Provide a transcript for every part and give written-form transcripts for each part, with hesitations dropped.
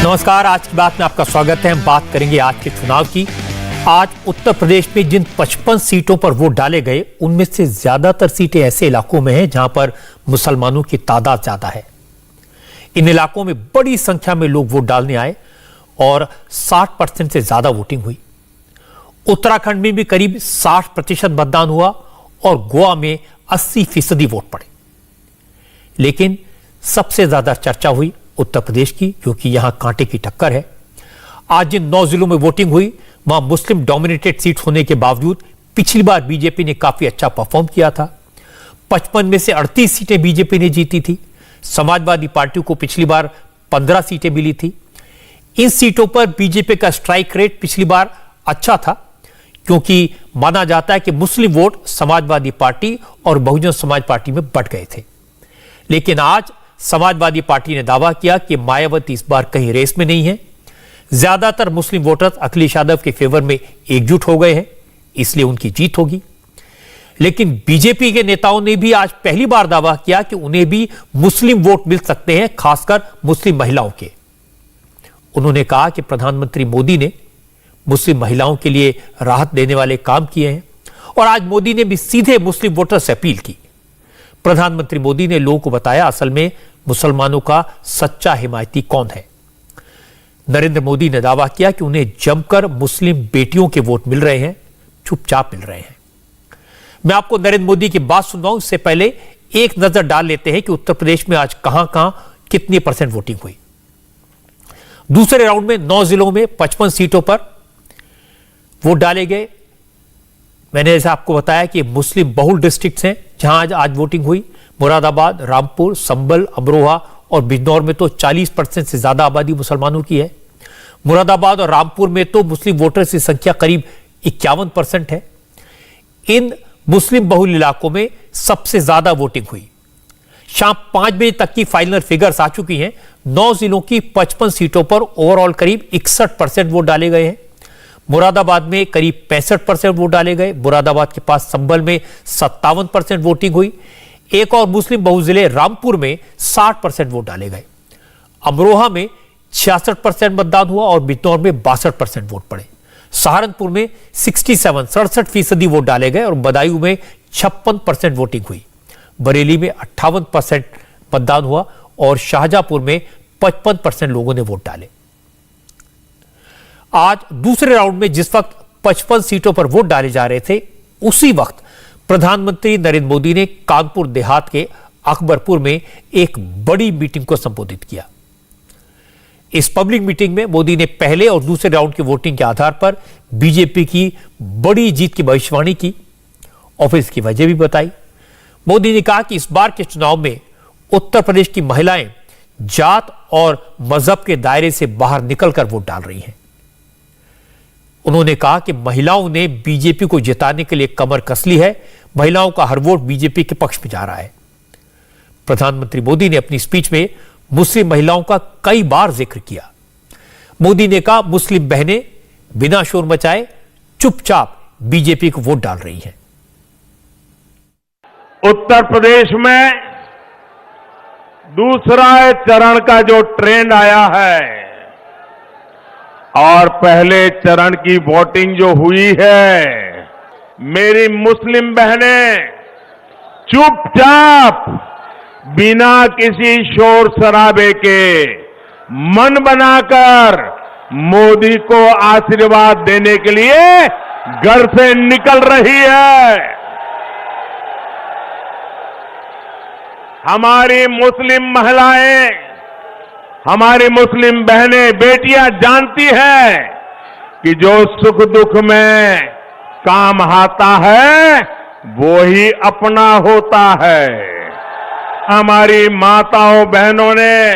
नमस्कार, आज की बात में आपका स्वागत है। हम बात करेंगे आज के चुनाव की। आज उत्तर प्रदेश में जिन 55 सीटों पर वोट डाले गए, उनमें से ज्यादातर सीटें ऐसे इलाकों में हैं जहां पर मुसलमानों की तादाद ज्यादा है। इन इलाकों में बड़ी संख्या में लोग वोट डालने आए और 60% से ज्यादा वोटिंग हुई। उत्तराखंड में भी करीब 60% मतदान हुआ और गोवा में 80% वोट पड़े। लेकिन सबसे ज्यादा चर्चा हुई उत्तर प्रदेश की, क्योंकि यहां कांटे की टक्कर है। आज जिन 9 जिलों में वोटिंग हुई, वहां मुस्लिम डोमिनेटेड सीट होने के बावजूद पिछली बार बीजेपी ने काफी अच्छा परफॉर्म किया था। 55 में से 38 सीटें बीजेपी ने जीती थी। समाजवादी पार्टी को पिछली बार 15 सीटें मिली थी। इन सीटों पर बीजेपी का स्ट्राइक रेट पिछली बार अच्छा था, क्योंकि माना जाता है कि मुस्लिम वोट समाजवादी पार्टी और बहुजन समाज पार्टी में बंट गए थे। लेकिन आज समाजवादी पार्टी ने दावा किया कि मायावती इस बार कहीं रेस में नहीं है। ज्यादातर मुस्लिम वोटर्स अखिलेश यादव के फेवर में एकजुट हो गए हैं, इसलिए उनकी जीत होगी। लेकिन बीजेपी के नेताओं ने भी आज पहली बार दावा किया कि उन्हें भी मुस्लिम वोट मिल सकते हैं, खासकर मुस्लिम महिलाओं के। उन्होंने कहा कि प्रधानमंत्री मोदी ने मुस्लिम महिलाओं के लिए राहत देने वाले काम किए हैं और आज मोदी ने भी सीधे मुस्लिम वोटर से अपील की। प्रधानमंत्री मोदी ने लोगों को बताया असल में मुसलमानों का सच्चा हिमायती कौन है। नरेंद्र मोदी ने दावा किया कि उन्हें जमकर मुस्लिम बेटियों के वोट मिल रहे हैं, चुपचाप मिल रहे हैं। मैं आपको नरेंद्र मोदी की बात सुनवाऊं, इससे पहले एक नजर डाल लेते हैं कि उत्तर प्रदेश में आज कहां कहां कितनी % वोटिंग हुई। दूसरे राउंड में 9 जिलों में 55 सीटों पर वोट डाले गए। मैंने जैसे आपको बताया कि मुस्लिम बहुल डिस्ट्रिक्ट्स हैं जहां आज वोटिंग हुई। मुरादाबाद, रामपुर, संभल, अमरोहा और बिजनौर में तो 40% से ज्यादा आबादी मुसलमानों की है। मुरादाबाद और रामपुर में तो मुस्लिम वोटर्स की संख्या करीब 51% है। इन मुस्लिम बहुल इलाकों में सबसे ज्यादा वोटिंग हुई। शाम 5 बजे तक की फाइनल फिगर्स आ चुकी हैं। 9 जिलों की 55 सीटों पर ओवरऑल करीब 61% वोट डाले गए हैं। मुरादाबाद में करीब 65% वोट डाले गए। मुरादाबाद के पास संभल में 57% वोटिंग हुई। एक और मुस्लिम बहुल जिले रामपुर में 60% वोट डाले गए। अमरोहा में 66% मतदान हुआ और बिजनौर में 62% वोट पड़े। सहारनपुर में 67% वोट डाले गए और बदायूं में 56% वोटिंग हुई। बरेली में 58% मतदान हुआ और शाहजहांपुर में 55% लोगों ने वोट डाले। आज दूसरे राउंड में जिस वक्त 55 सीटों पर वोट डाले जा रहे थे, उसी वक्त प्रधानमंत्री नरेंद्र मोदी ने कानपुर देहात के अकबरपुर में एक बड़ी मीटिंग को संबोधित किया। इस पब्लिक मीटिंग में मोदी ने पहले और दूसरे राउंड की वोटिंग के आधार पर बीजेपी की बड़ी जीत की भविष्यवाणी की और फिर इसकी वजह भी बताई। मोदी ने कहा कि इस बार के चुनाव में उत्तर प्रदेश की महिलाएं जात और मजहब के दायरे से बाहर निकलकर वोट डाल रही हैं। उन्होंने कहा कि महिलाओं ने बीजेपी को जिताने के लिए कमर कस ली है। महिलाओं का हर वोट बीजेपी के पक्ष में जा रहा है। प्रधानमंत्री मोदी ने अपनी स्पीच में मुस्लिम महिलाओं का कई बार जिक्र किया। मोदी ने कहा मुस्लिम बहनें बिना शोर मचाए चुपचाप बीजेपी को वोट डाल रही हैं। उत्तर प्रदेश में दूसरा चरण का जो ट्रेंड आया है और पहले चरण की वोटिंग जो हुई है, मेरी मुस्लिम बहनें चुपचाप बिना किसी शोर शराबे के मन बनाकर मोदी को आशीर्वाद देने के लिए घर से निकल रही है। हमारी मुस्लिम महिलाएं, हमारी मुस्लिम बहनें, बेटियां जानती हैं कि जो सुख दुख में काम आता है वो ही अपना होता है। हमारी माताओं बहनों ने,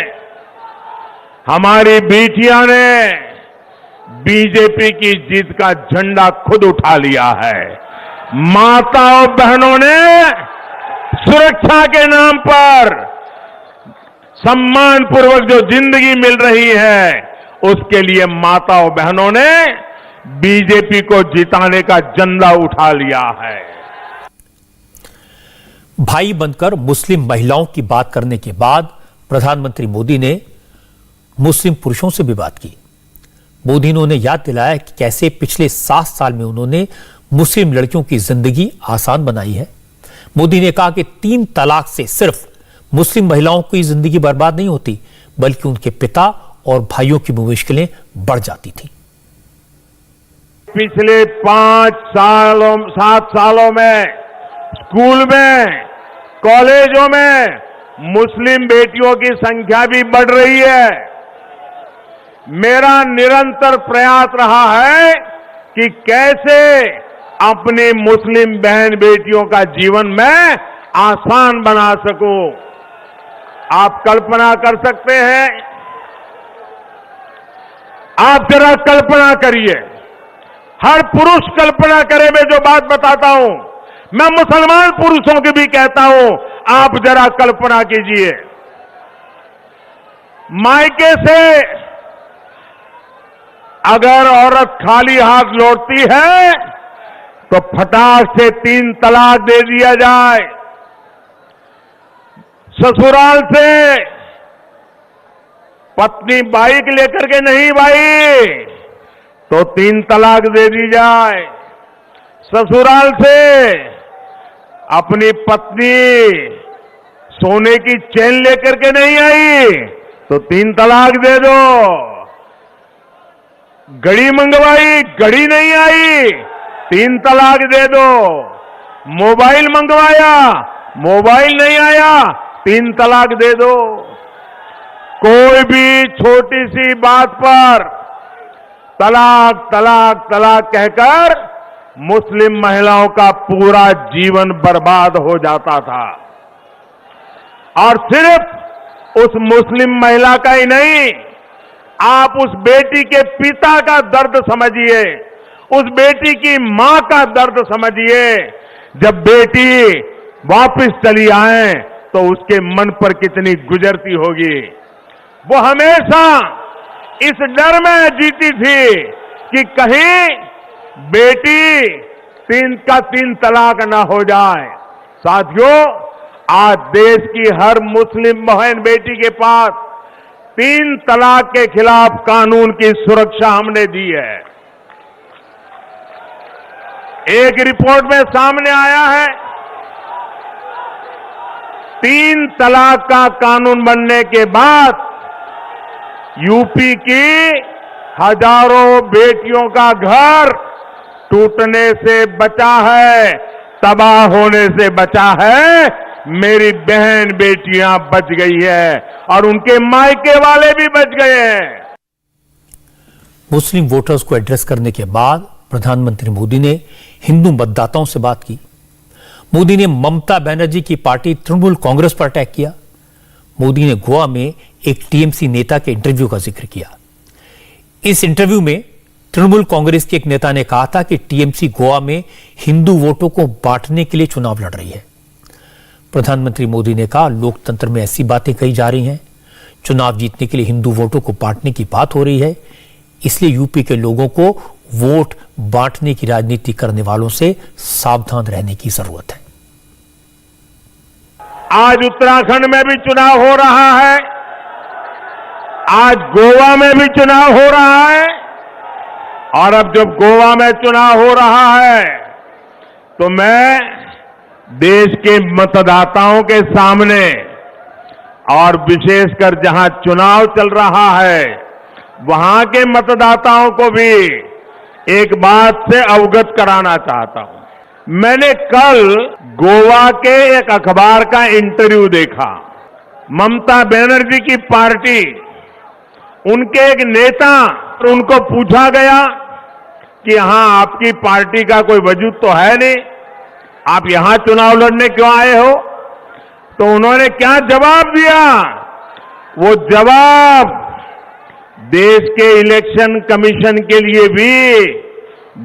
हमारी बेटियां ने बीजेपी की जीत का झंडा खुद उठा लिया है। माताओं बहनों ने सुरक्षा के नाम पर सम्मान पूर्वक जो जिंदगी मिल रही है, उसके लिए माताओं बहनों ने बीजेपी को जिताने का झंडा उठा लिया है। भाई बनकर मुस्लिम महिलाओं की बात करने के बाद प्रधानमंत्री मोदी ने मुस्लिम पुरुषों से भी बात की। मोदी ने उन्हें याद दिलाया कि कैसे पिछले 7 साल में उन्होंने मुस्लिम लड़कियों की जिंदगी आसान बनाई है। मोदी ने कहा कि 3 तलाक से सिर्फ मुस्लिम महिलाओं की जिंदगी बर्बाद नहीं होती, बल्कि उनके पिता और भाइयों की मुश्किलें बढ़ जाती थी। पिछले 7 सालों में स्कूल में, कॉलेजों में मुस्लिम बेटियों की संख्या भी बढ़ रही है। मेरा निरंतर प्रयास रहा है कि कैसे अपनी मुस्लिम बहन बेटियों का जीवन मैं आसान बना सकूं। आप कल्पना कर सकते हैं, आप जरा कल्पना करिए, हर पुरुष कल्पना करे। मैं जो बात बताता हूं, मैं मुसलमान पुरुषों की भी कहता हूं, आप जरा कल्पना कीजिए, मायके से अगर औरत खाली हाथ लौटती है तो फटाक से 3 तलाक दे दिया जाए। ससुराल से पत्नी बाइक लेकर के नहीं भाई तो 3 तलाक दे दी जाए। ससुराल से अपनी पत्नी सोने की चेन लेकर के नहीं आई तो 3 तलाक दे दो। घड़ी मंगवाई, घड़ी नहीं आई, 3 तलाक दे दो। मोबाइल मंगवाया, मोबाइल नहीं आया, 3 तलाक दे दो। कोई भी छोटी सी बात पर तलाक तलाक तलाक कहकर मुस्लिम महिलाओं का पूरा जीवन बर्बाद हो जाता था। और सिर्फ उस मुस्लिम महिला का ही नहीं, आप उस बेटी के पिता का दर्द समझिए, उस बेटी की मां का दर्द समझिए। जब बेटी वापस चली आए तो उसके मन पर कितनी गुजरती होगी। वो हमेशा इस डर में जीती थी कि कहीं बेटी 3 तलाक ना हो जाए। साथियों, आज देश की हर मुस्लिम बहन बेटी के पास 3 तलाक के खिलाफ कानून की सुरक्षा हमने दी है। एक रिपोर्ट में सामने आया है, 3 तलाक का कानून बनने के बाद यूपी की हजारों बेटियों का घर टूटने से बचा है, तबाह होने से बचा है। मेरी बहन बेटियां बच गई है और उनके मायके वाले भी बच गए हैं। मुस्लिम वोटर्स को एड्रेस करने के बाद प्रधानमंत्री मोदी ने हिंदू मतदाताओं से बात की। मोदी ने ममता बनर्जी की पार्टी तृणमूल कांग्रेस पर अटैक किया। मोदी ने गोवा में एक टीएमसी नेता के इंटरव्यू का जिक्र किया। इस इंटरव्यू में तृणमूल कांग्रेस के एक नेता ने कहा था कि टीएमसी गोवा में हिंदू वोटों को बांटने के लिए चुनाव लड़ रही है। प्रधानमंत्री मोदी ने कहा, लोकतंत्र में ऐसी बातें कही जा रही हैं, चुनाव जीतने के लिए हिंदू वोटों को बांटने की बात हो रही है, इसलिए यूपी के लोगों को वोट बांटने की राजनीति करने वालों से सावधान रहने की जरूरत है। आज उत्तराखंड में भी चुनाव हो रहा है, आज गोवा में भी चुनाव हो रहा है। और अब जब गोवा में चुनाव हो रहा है तो मैं देश के मतदाताओं के सामने और विशेषकर जहां चुनाव चल रहा है वहां के मतदाताओं को भी एक बात से अवगत कराना चाहता हूं। मैंने कल गोवा के एक अखबार का इंटरव्यू देखा। ममता बनर्जी की पार्टी, उनके एक नेता, उनको पूछा गया कि यहां आपकी पार्टी का कोई वजूद तो है नहीं, आप यहां चुनाव लड़ने क्यों आए हो? तो उन्होंने क्या जवाब दिया? वो जवाब देश के इलेक्शन कमीशन के लिए भी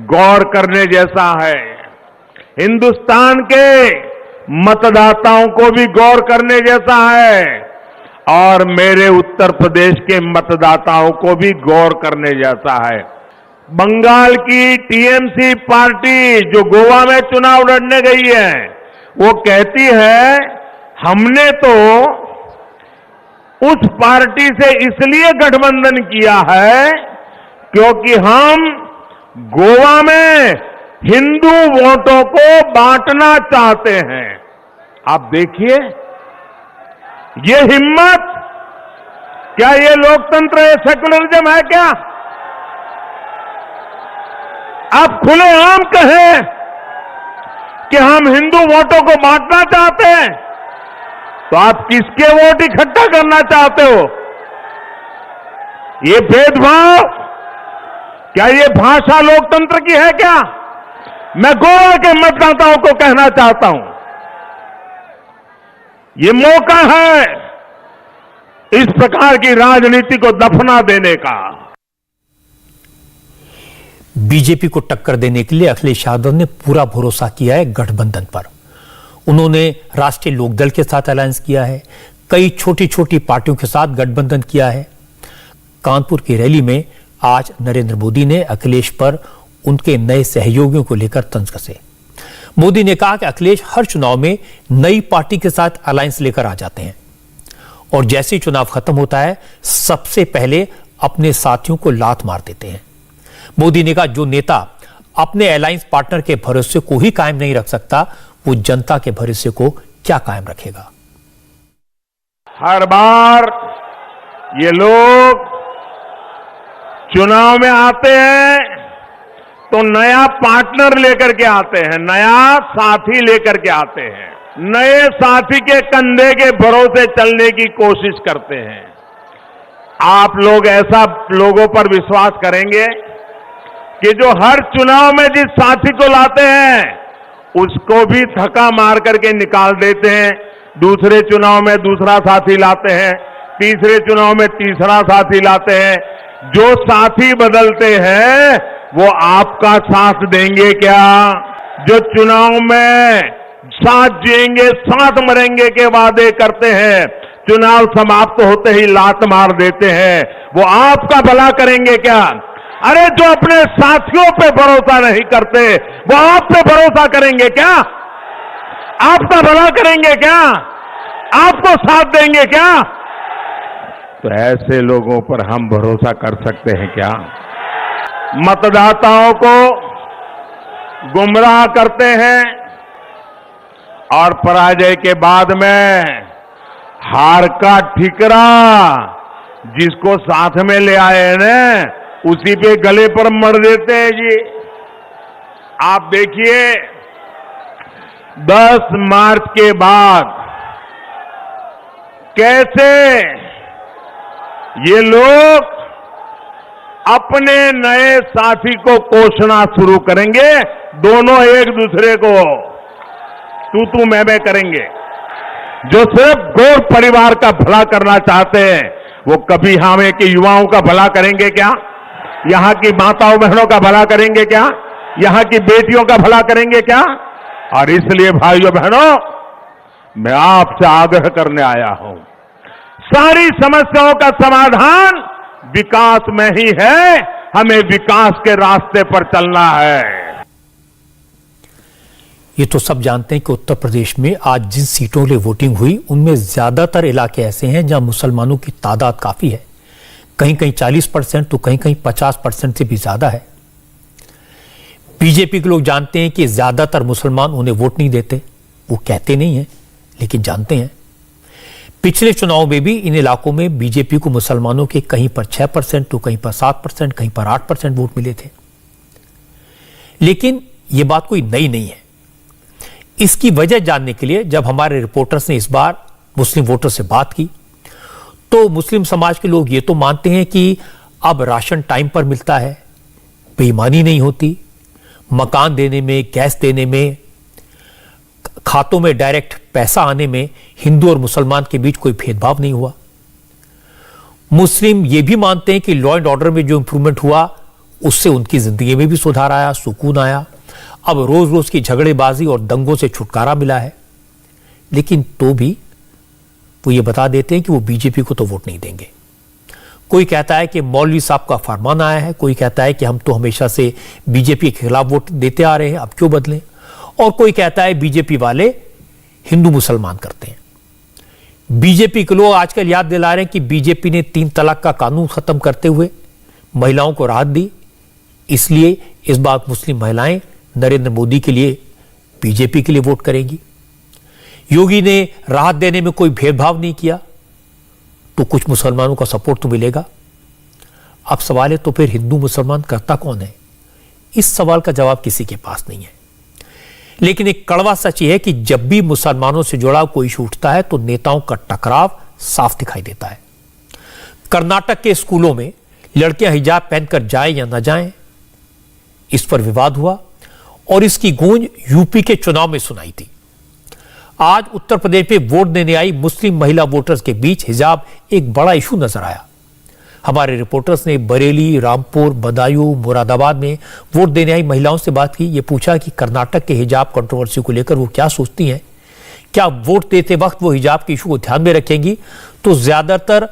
गौर करने जैसा है, हिंदुस्तान के मतदाताओं को भी गौर करने जैसा है और मेरे उत्तर प्रदेश के मतदाताओं को भी गौर करने जैसा है। बंगाल की टीएमसी पार्टी जो गोवा में चुनाव लड़ने गई है, वो कहती है हमने तो उस पार्टी से इसलिए गठबंधन किया है क्योंकि हम गोवा में हिंदू वोटों को बांटना चाहते हैं। आप देखिए ये हिम्मत, क्या ये लोकतंत्र है, सेकुलरिज्म है क्या? आप खुलेआम कहें कि हम हिंदू वोटों को बांटना चाहते हैं, तो आप किसके वोट इकट्ठा करना चाहते हो? ये भेदभाव, क्या ये भाषा लोकतंत्र की है क्या? मैं गोवा के मतदाताओं को कहना चाहता हूं, ये मौका है इस प्रकार की राजनीति को दफना देने का। बीजेपी को टक्कर देने के लिए अखिलेश यादव ने पूरा भरोसा किया है गठबंधन पर। उन्होंने राष्ट्रीय लोकदल के साथ अलायंस किया है, कई छोटी छोटी पार्टियों के साथ गठबंधन किया है। कानपुर की रैली में आज नरेंद्र मोदी ने अखिलेश पर उनके नए सहयोगियों को लेकर तंज कसे। मोदी ने कहा कि अखिलेश हर चुनाव में नई पार्टी के साथ अलायंस लेकर आ जाते हैं और जैसे ही चुनाव खत्म होता है सबसे पहले अपने साथियों को लात मार देते हैं। मोदी ने कहा जो नेता अपने अलायंस पार्टनर के भरोसे को ही कायम नहीं रख सकता, वो जनता के भरोसे को क्या कायम रखेगा? हर बार ये लोग चुनाव में आते हैं तो नया पार्टनर लेकर के आते हैं, नया साथी लेकर के आते हैं, नए साथी के कंधे के भरोसे चलने की कोशिश करते हैं। आप लोग ऐसा लोगों पर विश्वास करेंगे कि जो हर चुनाव में जिस साथी को लाते हैं उसको भी धक्का मार करके निकाल देते हैं, दूसरे चुनाव में दूसरा साथी लाते हैं, तीसरे चुनाव में तीसरा साथी लाते हैं। जो साथी बदलते हैं वो आपका साथ देंगे क्या? जो चुनाव में साथ जिएंगे साथ मरेंगे के वादे करते हैं, चुनाव समाप्त होते ही लात मार देते हैं, वो आपका भला करेंगे क्या? अरे जो अपने साथियों पे भरोसा नहीं करते वो आप पे भरोसा करेंगे क्या? आपका भला करेंगे क्या? आपको साथ देंगे क्या? तो ऐसे लोगों पर हम भरोसा कर सकते हैं क्या? मतदाताओं को गुमराह करते हैं और पराजय के बाद में हार का ठिकरा जिसको साथ में ले आए हैं ना, उसी पे गले पर मर देते हैं जी। आप देखिए 10 मार्च के बाद कैसे ये लोग अपने नए साथी को कोसना शुरू करेंगे, दोनों एक दूसरे को तू मैं करेंगे। जो सिर्फ गोर परिवार का भला करना चाहते हैं वो कभी हमें के युवाओं का भला करेंगे क्या? यहां की माताओं बहनों का भला करेंगे क्या? यहां की बेटियों का भला करेंगे क्या? और इसलिए भाइयों बहनों, मैं आपसे आग्रह करने आया हूं, सारी समस्याओं का समाधान विकास में ही है, हमें विकास के रास्ते पर चलना है। ये तो सब जानते हैं कि उत्तर प्रदेश में आज जिन सीटों के लिए वोटिंग हुई उनमें ज्यादातर इलाके ऐसे हैं जहां मुसलमानों की तादाद काफी है, कहीं कहीं 40% तो कहीं कहीं 50% से भी ज्यादा है। बीजेपी के लोग जानते हैं कि ज्यादातर मुसलमान उन्हें वोट नहीं देते, वो कहते नहीं हैं लेकिन जानते हैं। पिछले चुनाव में भी इन इलाकों में बीजेपी को मुसलमानों के कहीं पर 6% तो कहीं पर 7%, कहीं पर 8% वोट मिले थे। लेकिन यह बात कोई नई नहीं है। इसकी वजह जानने के लिए जब हमारे रिपोर्टर्स ने इस बार मुस्लिम वोटर से बात की तो मुस्लिम समाज के लोग ये तो मानते हैं कि अब राशन टाइम पर मिलता है, बेईमानी नहीं होती, मकान देने में, गैस देने में, खातों में डायरेक्ट पैसा आने में हिंदू और मुसलमान के बीच कोई भेदभाव नहीं हुआ। मुस्लिम ये भी मानते हैं कि लॉ एंड ऑर्डर में जो इंप्रूवमेंट हुआ उससे उनकी जिंदगी में भी सुधार आया, सुकून आया, अब रोज रोज की झगड़ेबाजी और दंगों से छुटकारा मिला है। लेकिन तो भी वो ये बता देते हैं कि वो बीजेपी को तो वोट नहीं देंगे। कोई कहता है कि मौलवी साहब का फरमान आया है, कोई कहता है कि हम तो हमेशा से बीजेपी के खिलाफ वोट देते आ रहे हैं, अब क्यों बदलें, और कोई कहता है बीजेपी वाले हिंदू मुसलमान करते हैं। बीजेपी के लोग आजकल याद दिला रहे हैं कि बीजेपी ने 3 तलाक का कानून खत्म करते हुए महिलाओं को राहत दी, इसलिए इस बार मुस्लिम महिलाएं नरेंद्र मोदी के लिए, बीजेपी के लिए वोट करेंगी। योगी ने राहत देने में कोई भेदभाव नहीं किया, तो कुछ मुसलमानों का सपोर्ट तो मिलेगा। अब सवाल है, तो फिर हिंदू मुसलमान करता कौन है? इस सवाल का जवाब किसी के पास नहीं है। लेकिन एक कड़वा सच यह है कि जब भी मुसलमानों से जुड़ा कोई इशू उठता है तो नेताओं का टकराव साफ दिखाई देता है। कर्नाटक के स्कूलों में लड़कियां हिजाब पहनकर जाएं या न जाएं, इस पर विवाद हुआ और इसकी गूंज यूपी के चुनाव में सुनाई थी। आज उत्तर प्रदेश में वोट देने आई मुस्लिम महिला वोटर्स के बीच हिजाब एक बड़ा इशू नजर आया। हमारे रिपोर्टर्स ने बरेली, रामपुर, बदायूं, मुरादाबाद में वोट देने आई महिलाओं से बात की। ये पूछा कि कर्नाटक के हिजाब कंट्रोवर्सी को लेकर वो क्या सोचती हैं, क्या वोट देते वक्त वो हिजाब के इशू को ध्यान में रखेंगी। तो ज्यादातर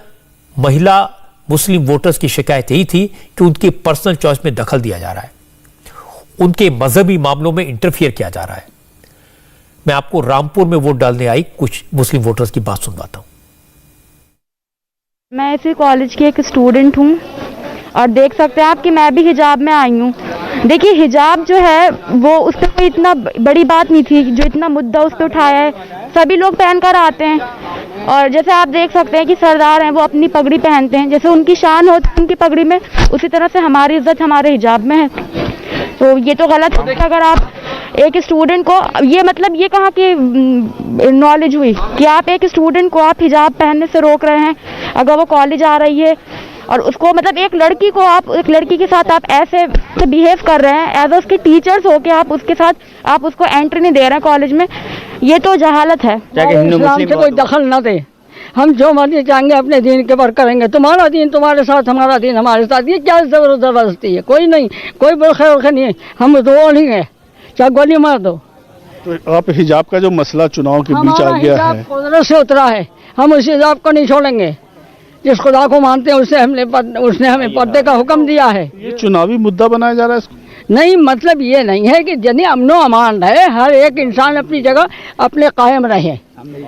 महिला मुस्लिम वोटर्स की शिकायत यही थी कि उनकी पर्सनल चॉइस में दखल दिया जा रहा है, उनके मजहबी मामलों में इंटरफियर किया जा रहा है। मैं आपको रामपुर में वोट डालने आई कुछ मुस्लिम वोटर्स की बात सुनवाता हूं। मैं इसी कॉलेज की एक स्टूडेंट हूँ और देख सकते हैं आप कि मैं भी हिजाब में आई हूँ। देखिए, हिजाब जो है वो उस पर कोई इतना बड़ी बात नहीं थी जो इतना मुद्दा उस पर उठाया है। सभी लोग पहनकर आते हैं और जैसे आप देख सकते हैं कि सरदार हैं वो अपनी पगड़ी पहनते हैं, जैसे उनकी शान होती है उनकी पगड़ी में, उसी तरह से हमारी इज्जत हमारे हिजाब में है। तो ये तो गलत है। अगर आप एक स्टूडेंट को, ये मतलब ये कहाँ की नॉलेज हुई कि आप एक स्टूडेंट को आप हिजाब पहनने से रोक रहे हैं अगर वो कॉलेज आ रही है, और उसको मतलब एक लड़की को आप, एक लड़की के साथ आप ऐसे बिहेव कर रहे हैं एज उसके टीचर्स हो के आप उसके साथ आप उसको एंट्री नहीं दे रहे हैं कॉलेज में, ये तो जहालत है। इस्लाम से कोई दखल ना दे, हम जो मर्जी चाहेंगे अपने दीन के पर करेंगे। तुम्हारा दीन तुम्हारे साथ, हमारा दीन हमारे साथ, ये क्या जबरदस्ती है? कोई नहीं, कोई बुरखे नहीं है, हम दो नहीं है, चाहे गोली मार दो। तो आप हिजाब का जो मसला चुनाव के बीच आ गया है, कुदरत से उतरा है, हम उस हिजाब को नहीं छोड़ेंगे। जिस खुदा को मानते हैं उसने हमें पर्दे का हुक्म दिया है। ये चुनावी मुद्दा बनाया जा रहा है इसको? नहीं, मतलब ये नहीं है कि जनी अमनो अमान रहे, हर एक इंसान अपनी जगह अपने कायम रहे।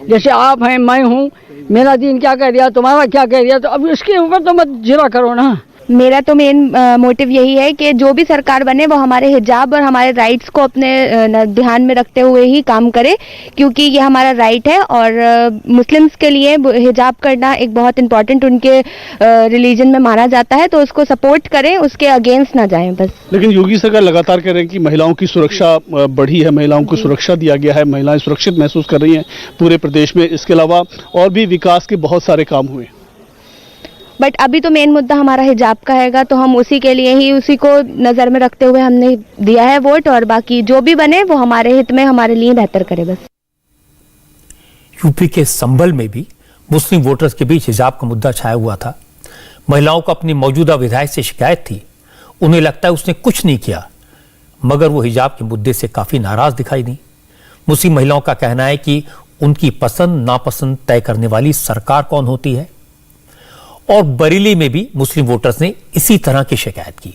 जैसे आप हैं, मैं हूँ, मेरा दीन क्या कह दिया, तुम्हारा क्या कह दिया, तो अब इसके ऊपर तो मत जिरा करो ना। मेरा तो मेन मोटिव यही है कि जो भी सरकार बने वो हमारे हिजाब और हमारे राइट्स को अपने ध्यान में रखते हुए ही काम करे, क्योंकि ये हमारा राइट है और मुस्लिम्स के लिए हिजाब करना एक बहुत इम्पोर्टेंट उनके रिलीजन में माना जाता है, तो उसको सपोर्ट करें, उसके अगेंस्ट ना जाएं बस। लेकिन योगी सरकार लगातार कह रहे हैं कि महिलाओं की सुरक्षा बढ़ी है, महिलाओं को सुरक्षा दिया गया है, महिलाएं सुरक्षित महसूस कर रही हैं पूरे प्रदेश में। इसके अलावा और भी विकास के बहुत सारे काम हुए, बट अभी तो मेन मुद्दा हमारा हिजाब का हैगा, तो हम उसी के लिए ही, उसी को नज़र में रखते हुए हमने दिया है वोट, और बाकी जो भी बने वो हमारे हित में, हमारे लिए बेहतर करे बस। यूपी के संभल में भी मुस्लिम वोटर्स के बीच हिजाब का मुद्दा छाया हुआ था। महिलाओं को अपनी मौजूदा विधायक से शिकायत थी, उन्हें लगता है उसने कुछ नहीं किया, मगर वो हिजाब के मुद्दे से काफी नाराज दिखाई दी। मुस्लिम महिलाओं का कहना है कि उनकी पसंद नापसंद तय करने वाली सरकार कौन होती है। और बरेली में भी मुस्लिम वोटर्स ने इसी तरह की शिकायत की।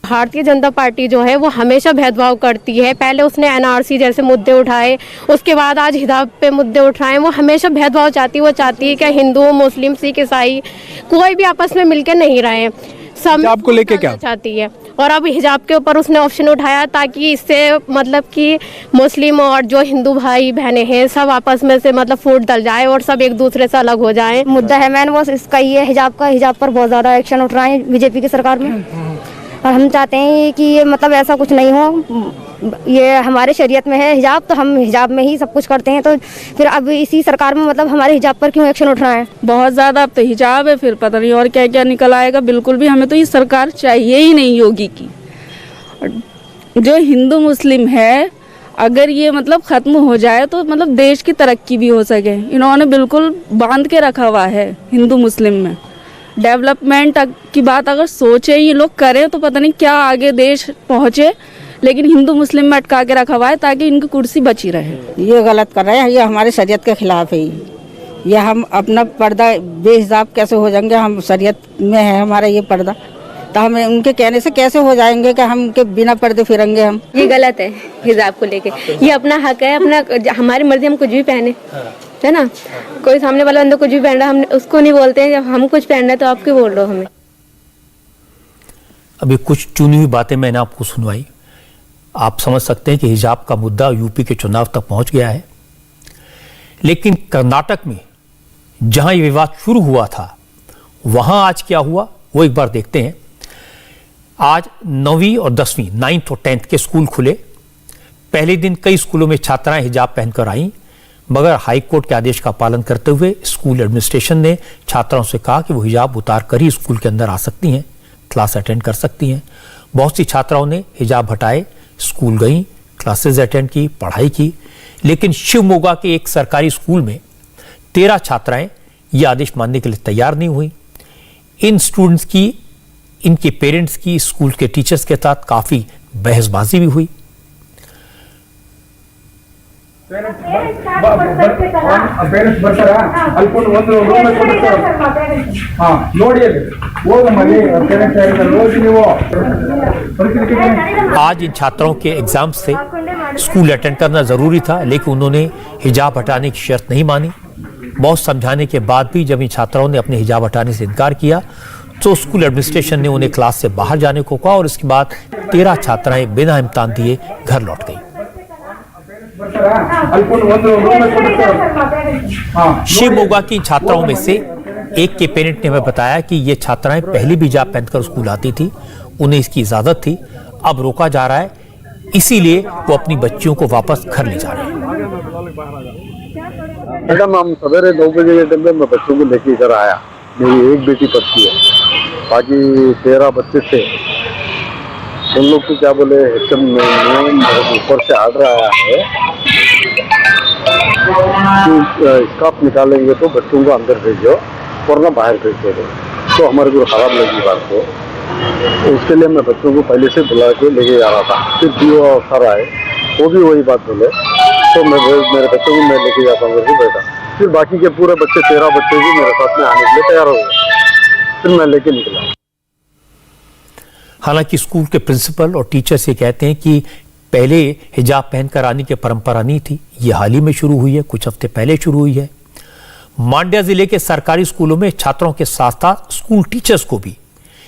भारतीय जनता पार्टी जो है वो हमेशा भेदभाव करती है। पहले उसने एनआरसी जैसे मुद्दे उठाए, उसके बाद आज हिजाब पे मुद्दे उठाए। वो हमेशा भेदभाव चाहती है। वो चाहती है कि हिंदू, मुस्लिम, सिख, ईसाई कोई भी आपस में मिलकर नहीं रहे, सब हिजाब को लेके क्या चाहती है। और अब हिजाब के ऊपर उसने ऑप्शन उठाया ताकि इससे मतलब कि मुस्लिम और जो हिंदू भाई बहनें हैं सब आपस में से मतलब फूट डल जाए और सब एक दूसरे से अलग हो जाए। मुद्दा है मैन वो इसका ही है, हिजाब का। हिजाब पर बहुत ज़्यादा एक्शन उठ रहा है बीजेपी की सरकार में, और हम चाहते हैं कि ये मतलब ऐसा कुछ नहीं हो। ये हमारे शरीयत में है हिजाब, तो हम हिजाब में ही सब कुछ करते हैं, तो फिर अब इसी सरकार में मतलब हमारे हिजाब पर क्यों एक्शन उठ रहा है? बहुत ज़्यादा अब तो हिजाब है, फिर पता नहीं और क्या क्या निकल आएगा। बिल्कुल भी हमें तो ये सरकार चाहिए ही नहीं योगी की। जो हिंदू मुस्लिम है, अगर ये मतलब ख़त्म हो जाए तो मतलब देश की तरक्की भी हो सके। इन्होंने बिल्कुल बांध के रखा हुआ है हिंदू मुस्लिम में। डेवलपमेंट की बात अगर सोचे ये लोग करें तो पता नहीं क्या आगे देश पहुँचे, लेकिन हिंदू मुस्लिम में अटका के रखा हुआ है ताकि इनकी कुर्सी बची रहे। ये गलत कर रहे हैं, ये हमारे शरीयत के खिलाफ है। ये हम अपना पर्दा बेहिसाब कैसे हो जाएंगे? हम शरीयत में है हमारा ये पर्दा, तो हम उनके कहने से कैसे हो जाएंगे कि हम के बिना पर्दे फिरेंगे हम? ये गलत है हिजाब को लेके। ये अपना हक है, अपना हमारी मर्जी, हम कुछ भी पहने। है ना। कोई सामने वाला बंदा कुछ भी पहन रहा है, हम उसको नहीं बोलते हैं। जब हम कुछ पहन रहे हैं तो आप क्यों बोल रहे हो हमें। अभी कुछ चुनी हुई बातें मैंने आपको सुनवाई। आप समझ सकते हैं कि हिजाब का मुद्दा यूपी के चुनाव तक पहुंच गया है, लेकिन कर्नाटक में जहां ये विवाद शुरू हुआ था वहां आज क्या हुआ वो एक बार देखते हैं। आज 9वीं और 10वीं 9th और 10th के स्कूल खुले। पहले दिन कई स्कूलों में छात्राएं हिजाब पहनकर आईं, मगर हाईकोर्ट के आदेश का पालन करते हुए स्कूल एडमिनिस्ट्रेशन ने छात्राओं से कहा कि वो हिजाब उतार कर ही स्कूल के अंदर आ सकती हैं, क्लास अटेंड कर सकती हैं। बहुत सी छात्राओं ने हिजाब हटाए, स्कूल गईं, क्लासेस अटेंड की, पढ़ाई की। लेकिन शिवमोगा के एक सरकारी स्कूल में 13 छात्राएं ये आदेश मानने के लिए तैयार नहीं हुई। इन स्टूडेंट्स की, इनके पेरेंट्स की स्कूल के टीचर्स के साथ काफी बहसबाजी भी हुई। आज इन छात्राओं के एग्जाम्स थे, स्कूल अटेंड करना जरूरी था, लेकिन उन्होंने हिजाब हटाने की शर्त नहीं मानी। बहुत समझाने के बाद भी जब इन छात्राओं ने अपने हिजाब हटाने से इनकार किया तो स्कूल एडमिनिस्ट्रेशन ने उन्हें क्लास से बाहर जाने को कहा और इसके बाद 13 छात्राएं बिना इम्तिहान दिए घर लौट गईं। शिवमोगा की छात्राओं में से एक के पेरेंट ने हमें बताया कि ये छात्राएं पहले भी हिजाब पहनकर स्कूल आती थी, उन्हें इसकी इजाजत थी, अब रोका जा रहा है, इसीलिए वो अपनी बच्चियों को वापस घर ले जा रहे हैं। मैडम, हम सवेरे 9 बजे के टाइम में मैं बच्चों को लेके इधर आया। मेरी एक बेटी पढ़ती है, बाकी 13 बच्चे थे। उन लोग को क्या बोले, ऊपर से ऑर्डर आया है कि स्काफ निकालेंगे तो बच्चों को अंदर भेजो वरना बाहर भेज दो। तो हमारे को खराब लगी बात को, तो उसके लिए मैं बच्चों को पहले से बुला के लेके जा रहा था। फिर डीओ और सर आए, वो भी वही बात बोले, तो मैं मेरे बच्चों को मैं लेके जाता हूँ बेटा। फिर बाकी के पूरे बच्चे 13 बच्चे भी मेरे साथ में आने के लिए तैयार हो गए। फिर मैं लेके निकला। हालांकि स्कूल के प्रिंसिपल और टीचर्स ये कहते हैं कि पहले हिजाब पहनकर आने की परंपरा नहीं थी, ये हाल ही में शुरू हुई है, कुछ हफ्ते पहले शुरू हुई है। मांड्या जिले के सरकारी स्कूलों में छात्रों के साथ साथ स्कूल टीचर्स को भी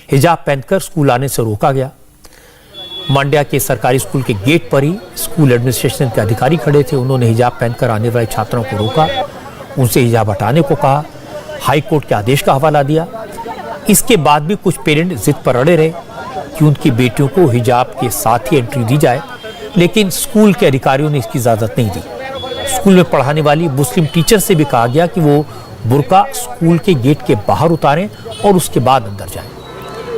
हिजाब पहनकर स्कूल आने से रोका गया। मांड्या के सरकारी स्कूल के गेट पर ही स्कूल एडमिनिस्ट्रेशन के अधिकारी खड़े थे। उन्होंने हिजाब पहनकर आने वाले छात्रों को रोका, उनसे हिजाब हटाने को कहा, हाईकोर्ट के आदेश का हवाला दिया। इसके बाद भी कुछ पेरेंट जिद पर अड़े रहे कि उनकी बेटियों को हिजाब के साथ ही एंट्री दी जाए, लेकिन स्कूल के अधिकारियों ने इसकी इजाजत नहीं दी। स्कूल में पढ़ाने वाली मुस्लिम टीचर से भी कहा गया कि वो बुर्का स्कूल के गेट के बाहर उतारें और उसके बाद अंदर जाएं।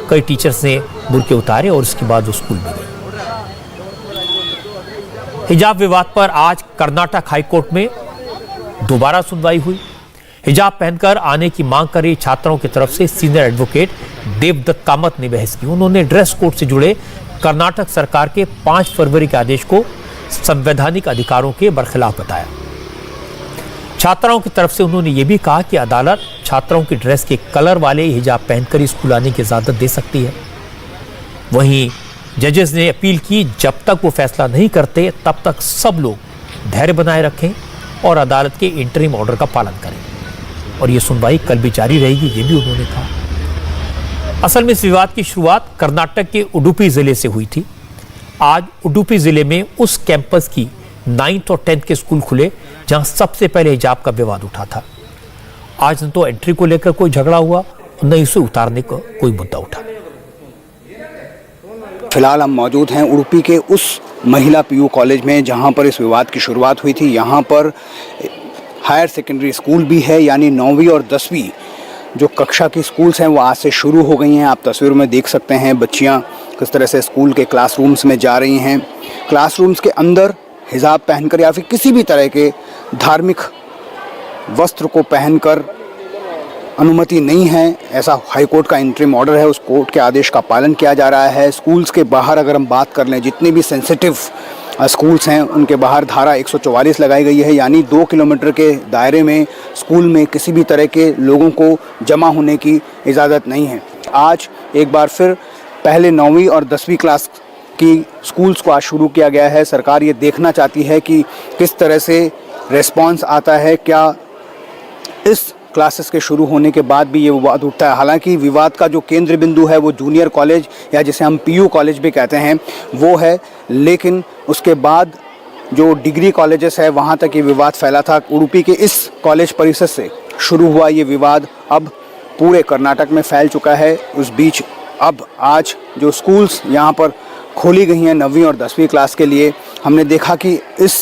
कई टीचर्स ने बुर्के उतारे और उसके बाद वो स्कूल में गए। हिजाब विवाद पर आज कर्नाटक हाईकोर्ट में दोबारा सुनवाई हुई। हिजाब पहनकर आने की मांग कर रही छात्राओं की तरफ से सीनियर एडवोकेट देवदत्त कामत ने बहस की। उन्होंने ड्रेस कोड से जुड़े कर्नाटक सरकार के 5 फरवरी के आदेश को संवैधानिक अधिकारों के बरखिलाफ बताया। छात्राओं की तरफ से उन्होंने ये भी कहा कि अदालत छात्राओं की ड्रेस के कलर वाले हिजाब पहनकर ही स्कूल आने की इजाजत दे सकती है। वहीं जजेस ने अपील की, जब तक वो फैसला नहीं करते तब तक सब लोग धैर्य बनाए रखें और अदालत के इंटरिम ऑर्डर का पालन करें। और ये सुनवाई कल भी जारी रहेगी, ये भी उन्होंने कहा। असल में इस विवाद की शुरुआत कर्नाटक के उडुपी जिले से हुई थी। आज उडुपी जिले में उस कैंपस की 9th और 10th के स्कूल खुले जहां सबसे पहले हिजाब का विवाद उठा था। आज न तो एंट्री को लेकर कोई झगड़ा हुआ, न इसे उतारने का कोई मुद्दा उठा। फिलहाल हम मौजूद हैं उडुपी के उस महिला पीयू कॉलेज में जहां पर इस विवाद की शुरुआत हुई थी। यहां पर हायर सेकेंडरी स्कूल भी है, यानी 9वीं और 10वीं जो कक्षा की स्कूल्स हैं वो आज से शुरू हो गई हैं। आप तस्वीर में देख सकते हैं बच्चियां किस तरह से स्कूल के क्लासरूम्स में जा रही हैं। क्लासरूम्स के अंदर हिजाब पहनकर या फिर किसी भी तरह के धार्मिक वस्त्र को पहनकर अनुमति नहीं है, ऐसा हाईकोर्ट का इंटरिम ऑर्डर है। उस कोर्ट के आदेश का पालन किया जा रहा है। स्कूल्स के बाहर अगर हम बात कर लें, जितने भी सेंसिटिव स्कूल्स हैं उनके बाहर धारा 144 लगाई गई है, यानी 2 किलोमीटर के दायरे में स्कूल में किसी भी तरह के लोगों को जमा होने की इजाज़त नहीं है। आज एक बार फिर पहले 9वीं और 10वीं क्लास की स्कूल्स को आज शुरू किया गया है। सरकार ये देखना चाहती है कि किस तरह से रिस्पॉन्स आता है, क्या इस क्लासेस के शुरू होने के बाद भी ये विवाद उठता है। हालांकि विवाद का जो केंद्र बिंदु है वो जूनियर कॉलेज या जिसे हम पीयू कॉलेज भी कहते हैं वो है, लेकिन उसके बाद जो डिग्री कॉलेजेस है वहाँ तक ये विवाद फैला था। उडुपी के इस कॉलेज परिसर से शुरू हुआ ये विवाद अब पूरे कर्नाटक में फैल चुका है। उस बीच अब आज जो स्कूल्स यहाँ पर खोली गई हैं 9वीं और 10वीं क्लास के लिए, हमने देखा कि इस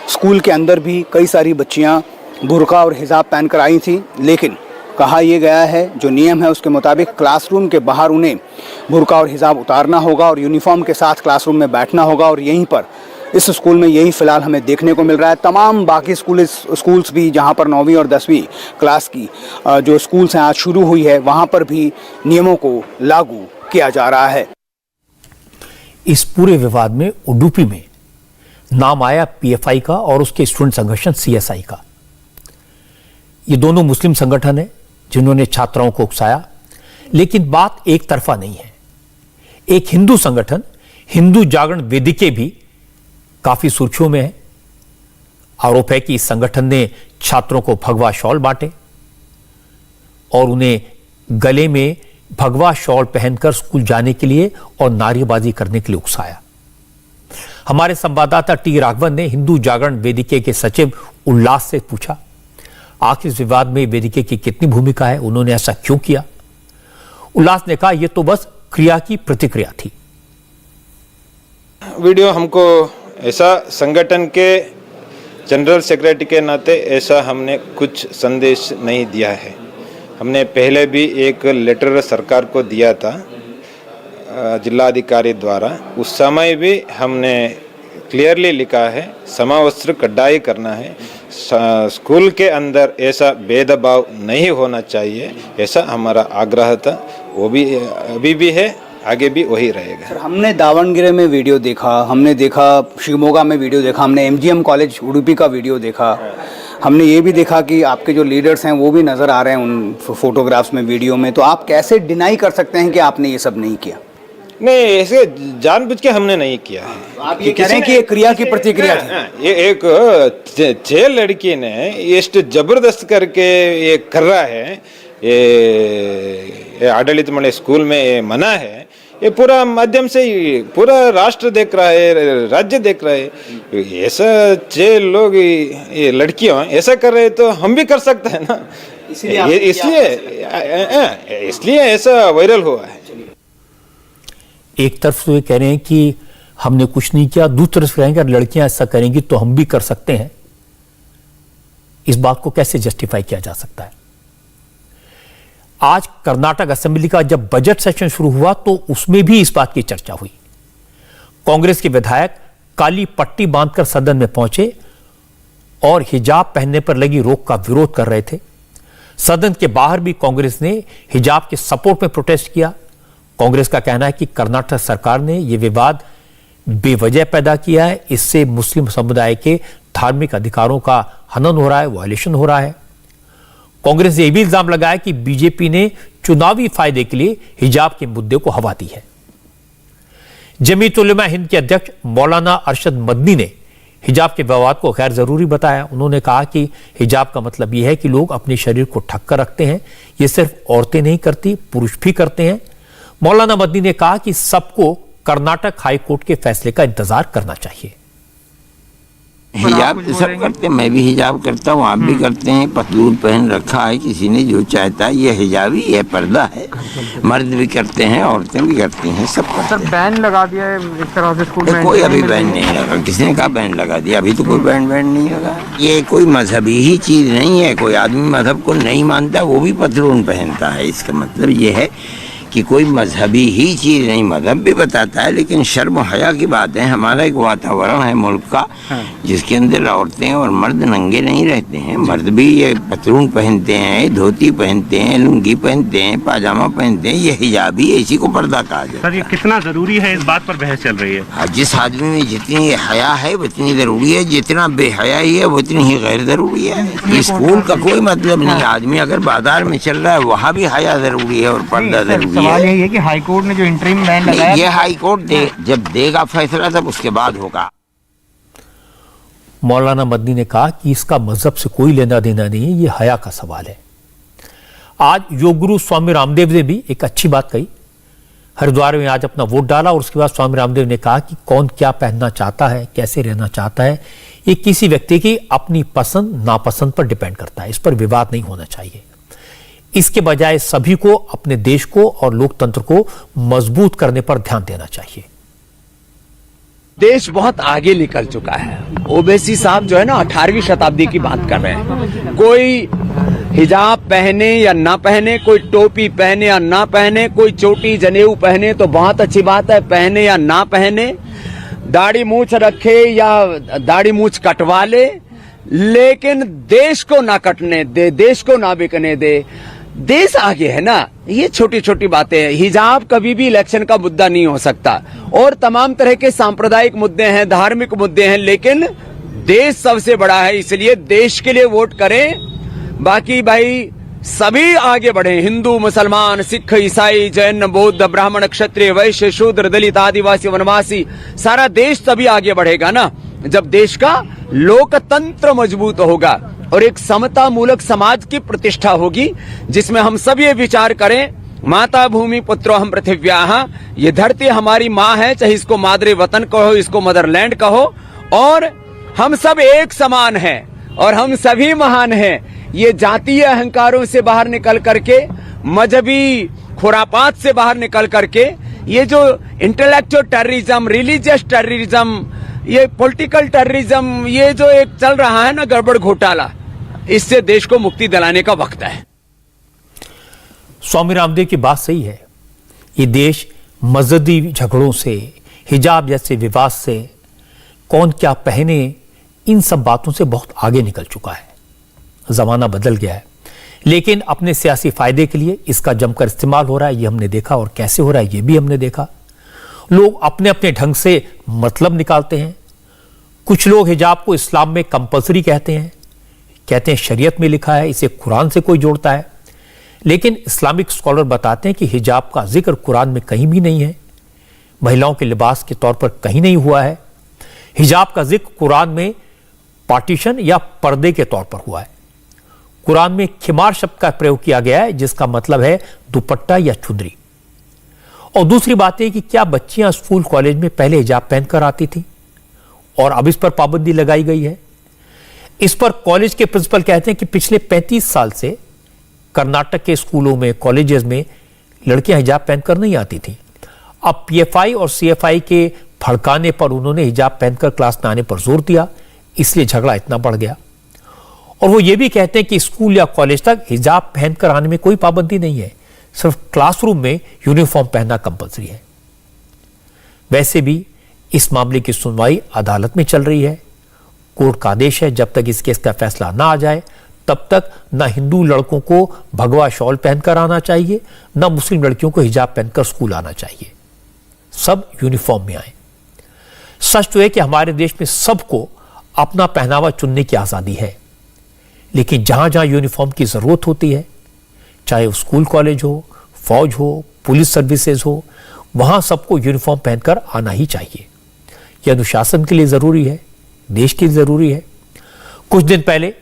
स्कूल के अंदर भी कई सारी बच्चियाँ बुर्का और हिजाब पहनकर आई थी, लेकिन कहा यह गया है जो नियम है उसके मुताबिक क्लासरूम के बाहर उन्हें बुर्का और हिजाब उतारना होगा और यूनिफॉर्म के साथ क्लासरूम में बैठना होगा। और यहीं पर इस स्कूल में यही फ़िलहाल हमें देखने को मिल रहा है। तमाम बाकी स्कूल्स भी जहां पर 9वीं और 10वीं क्लास की जो स्कूल्स हैं आज शुरू हुई है, वहां पर भी नियमों को लागू किया जा रहा है। इस पूरे विवाद में उडुपी में नाम आया पीएफआई का और उसके स्टूडेंट संगठन सीएसआई का। ये दोनों मुस्लिम संगठन है जिन्होंने छात्राओं को उकसाया, लेकिन बात एक तरफा नहीं है। एक हिंदू संगठन हिंदू जागरण वेदिके भी काफी सुर्खियों में है। आरोप है कि इस संगठन ने छात्रों को भगवा शॉल बांटे और उन्हें गले में भगवा शॉल पहनकर स्कूल जाने के लिए और नारेबाजी करने के लिए उकसाया। हमारे संवाददाता टी राघवन ने हिंदू जागरण वेदिके के सचिव उल्लास से पूछा आखिर इस विवाद में वेदिके की कितनी भूमिका है, उन्होंने ऐसा क्यों किया। उल्लास ने कहा यह तो बस क्रिया की प्रतिक्रिया थी। वीडियो हमको ऐसा संगठन के जनरल सेक्रेटरी के नाते ऐसा हमने कुछ संदेश नहीं दिया है। हमने पहले भी एक लेटर सरकार को दिया था जिलाधिकारी द्वारा। उस समय भी हमने क्लियरली लिखा है समवस्त्र कड्डाई करना है, स्कूल के अंदर ऐसा भेदभाव नहीं होना चाहिए, ऐसा हमारा आग्रह था। वो भी अभी भी है, आगे भी वही रहेगा। सर, हमने दावणगेरे में वीडियो देखा, हमने देखा शिवमोगा में वीडियो देखा, हमने एमजीएम कॉलेज उडुपी का वीडियो देखा, हमने ये भी देखा कि आपके जो लीडर्स हैं वो भी नज़र आ रहे हैं उन फोटोग्राफ्स में, वीडियो में। तो आप कैसे डिनाई कर सकते हैं कि आपने ये सब नहीं किया? नहीं, ऐसे जानबूझ के हमने नहीं किया है। आप ये कह रहे हैं कि ये क्रिया की प्रतिक्रिया थी। ये एक 6 लड़की ने ಎಷ್ಟು जबरदस्त करके ये कर रहा है, ये आडलित मंडल स्कूल में ये मना है। ये पूरा माध्यम से ही पूरा राष्ट्र देख रहा है, राज्य देख रहा है। ऐसा 6 लोग ये लड़कियां ऐसा कर रहे तो हम भी कर सकते हैं ना, इसलिए ऐसा वायरल हुआ है। एक तरफ तो ये कह रहे हैं कि हमने कुछ नहीं किया, दूसरी तरफ कहेंगे अगर लड़कियां ऐसा करेंगी तो हम भी कर सकते हैं। इस बात को कैसे जस्टिफाई किया जा सकता है? आज कर्नाटक असेंबली का जब बजट सेशन शुरू हुआ तो उसमें भी इस बात की चर्चा हुई। कांग्रेस के विधायक काली पट्टी बांधकर सदन में पहुंचे और हिजाब पहनने पर लगी रोक का विरोध कर रहे थे। सदन के बाहर भी कांग्रेस ने हिजाब के सपोर्ट में प्रोटेस्ट किया। कांग्रेस का कहना है कि कर्नाटक सरकार ने यह विवाद बेवजह पैदा किया है, इससे मुस्लिम समुदाय के धार्मिक अधिकारों का हनन हो रहा है, वायलेशन हो रहा है। कांग्रेस ने यह भी इल्जाम लगाया कि बीजेपी ने चुनावी फायदे के लिए हिजाब के मुद्दे को हवा दी है। जमीयत उलमा हिंद के अध्यक्ष मौलाना अरशद मदनी ने हिजाब के विवाद को गैर जरूरी बताया। उन्होंने कहा कि हिजाब का मतलब यह है कि लोग अपने शरीर को ढक कर रखते हैं, यह सिर्फ औरतें नहीं करती, पुरुष भी करते हैं। मौलाना मदनी ने कहा कि सबको कर्नाटक हाई कोर्ट के फैसले का इंतजार करना चाहिए। हिजाब तो सब करते हैं, मैं भी हिजाब करता हूँ, आप भी करते हैं। पतलून पहन रखा है, किसी ने जो चाहता है, ये हिजाब ही है, पर्दा है। मर्द भी करते हैं, औरतें भी करती हैं, सब करते हैं। बैन लगा दिया है इस तरह से स्कूल में? कोई अभी बैन नहीं लगा। किसी ने कहा बैन लगा दिया? अभी तो कोई बैन नहीं लगा। ये कोई मजहबी ही चीज नहीं है। कोई आदमी मजहब को नहीं मानता वो भी पतलून पहनता है। इसका मतलब ये है कि कोई मजहबी ही चीज़ नहीं, मजहब भी बताता है, लेकिन शर्म हया की बात है। हमारा एक वातावरण है मुल्क का जिसके अंदर औरतें और मर्द नंगे नहीं रहते हैं। मर्द भी ये पतलून पहनते हैं, धोती पहनते हैं, लुंगी पहनते हैं, पाजामा पहनते हैं। ये हिजाब ही इसी को पर्दा कहा जाता है। सर, ये कितना जरूरी है, इस बात पर बहस चल रही है। जिस आदमी में जितनी हया है उतनी जरूरी है, जितना बेहया ही है उतनी ही गैर जरूरी है। स्कूल का कोई मतलब नहीं। आदमी अगर बाजार में चल रहा है वहाँ भी हया जरूरी है और पर्दा जरूरी है। सवाल यही है कि हाई कोर्ट ने जो इंटरिम बैन लगाया, ये हाई कोर्ट जब देगा फैसला तब उसके बाद होगा। मौलाना मदनी ने कहा कि इसका मजहब से कोई लेना देना नहीं है, ये हया का सवाल है। आज योग गुरु स्वामी रामदेव ने भी एक अच्छी बात कही। हरिद्वार में आज अपना वोट डाला और उसके बाद स्वामी रामदेव ने कहा कि कौन क्या पहनना चाहता है, कैसे रहना चाहता है, ये किसी व्यक्ति की अपनी पसंद नापसंद पर डिपेंड करता है। इस पर विवाद नहीं होना चाहिए। इसके बजाय सभी को अपने देश को और लोकतंत्र को मजबूत करने पर ध्यान देना चाहिए। देश बहुत आगे निकल चुका है। ओवैसी साहब जो है ना 18वीं शताब्दी की बात कर रहे हैं। कोई हिजाब पहने या ना पहने, कोई टोपी पहने या ना पहने, कोई चोटी जनेऊ पहने तो बहुत अच्छी बात है, पहने या ना पहने, दाढ़ी मूछ रखे या दाढ़ी मूछ कटवा ले, लेकिन देश को ना कटने दे, देश को ना बिकने दे। देश आगे है ना। ये छोटी छोटी बातें हैं। हिजाब कभी भी इलेक्शन का मुद्दा नहीं हो सकता और तमाम तरह के सांप्रदायिक मुद्दे हैं, धार्मिक मुद्दे हैं, लेकिन देश सबसे बड़ा है, इसलिए देश के लिए वोट करें। बाकी भाई सभी आगे बढ़े, हिंदू, मुसलमान, सिख, ईसाई, जैन, बौद्ध, ब्राह्मण, क्षत्रिय, वैश्य, शूद्र, दलित, आदिवासी, वनवासी, सारा देश तभी आगे बढ़ेगा ना जब देश का लोकतंत्र मजबूत होगा और एक समता मूलक समाज की प्रतिष्ठा होगी, जिसमें हम सब ये विचार करें, माता भूमि पुत्रो हम पृथिव्याः, ये धरती हमारी माँ है, चाहे इसको मादरे वतन कहो, इसको मदरलैंड कहो, और हम सब एक समान हैं और हम सभी महान हैं। ये जातीय अहंकारों से बाहर निकल करके, मजहबी खुरापात से बाहर निकल करके, ये जो इंटेलेक्चुअल टेररिज्म, रिलीजियस टेररिज्म, ये पॉलिटिकल टेररिज्म, ये जो एक चल रहा है ना गड़बड़ घोटाला, इससे देश को मुक्ति दिलाने का वक्त है। स्वामी रामदेव की बात सही है। ये देश मजहबी झगड़ों से, हिजाब जैसे विवाद से, कौन क्या पहने, इन सब बातों से बहुत आगे निकल चुका है। जमाना बदल गया है, लेकिन अपने सियासी फायदे के लिए इसका जमकर इस्तेमाल हो रहा है, ये हमने देखा, और कैसे हो रहा है ये भी हमने देखा। लोग अपने अपने ढंग से मतलब निकालते हैं। कुछ लोग हिजाब को इस्लाम में कंपलसरी कहते हैं शरीयत में लिखा है, इसे कुरान से कोई जोड़ता है, लेकिन इस्लामिक स्कॉलर बताते हैं कि हिजाब का जिक्र कुरान में कहीं भी नहीं है, महिलाओं के लिबास के तौर पर कहीं नहीं हुआ है। हिजाब का जिक्र कुरान में पार्टीशन या पर्दे के तौर पर हुआ है। कुरान में खिमार शब्द का प्रयोग किया गया है, जिसका मतलब है दुपट्टा या चुनरी। और दूसरी बात है कि क्या बच्चियां स्कूल कॉलेज में पहले हिजाब पहनकर आती थी और अब इस पर पाबंदी लगाई गई है। इस पर कॉलेज के प्रिंसिपल कहते हैं कि पिछले 35 साल से कर्नाटक के स्कूलों में, कॉलेजेस में लड़कियां हिजाब पहनकर नहीं आती थी। अब पीएफआई और सीएफआई के भड़काने पर उन्होंने हिजाब पहनकर क्लास में आने पर जोर दिया, इसलिए झगड़ा इतना बढ़ गया। और वो ये भी कहते हैं कि स्कूल या कॉलेज तक हिजाब पहनकर आने में कोई पाबंदी नहीं है, सिर्फ क्लासरूम में यूनिफॉर्म पहनना कंपलसरी है। वैसे भी इस मामले की सुनवाई अदालत में चल रही है। कोर्ट का आदेश है, जब तक इस केस का फैसला ना आ जाए तब तक न हिंदू लड़कों को भगवा शॉल पहनकर आना चाहिए, न मुस्लिम लड़कियों को हिजाब पहनकर स्कूल आना चाहिए। सब यूनिफॉर्म में आए। सच तो है कि हमारे देश में सबको अपना पहनावा चुनने की आजादी है, लेकिन जहां जहां यूनिफॉर्म की जरूरत होती है, चाहे वो स्कूल कॉलेज हो, फौज हो, पुलिस सर्विसेज हो, वहां सबको यूनिफॉर्म पहनकर आना ही चाहिए। यह अनुशासन के लिए जरूरी है, देश के लिए जरूरी है। कुछ दिन पहले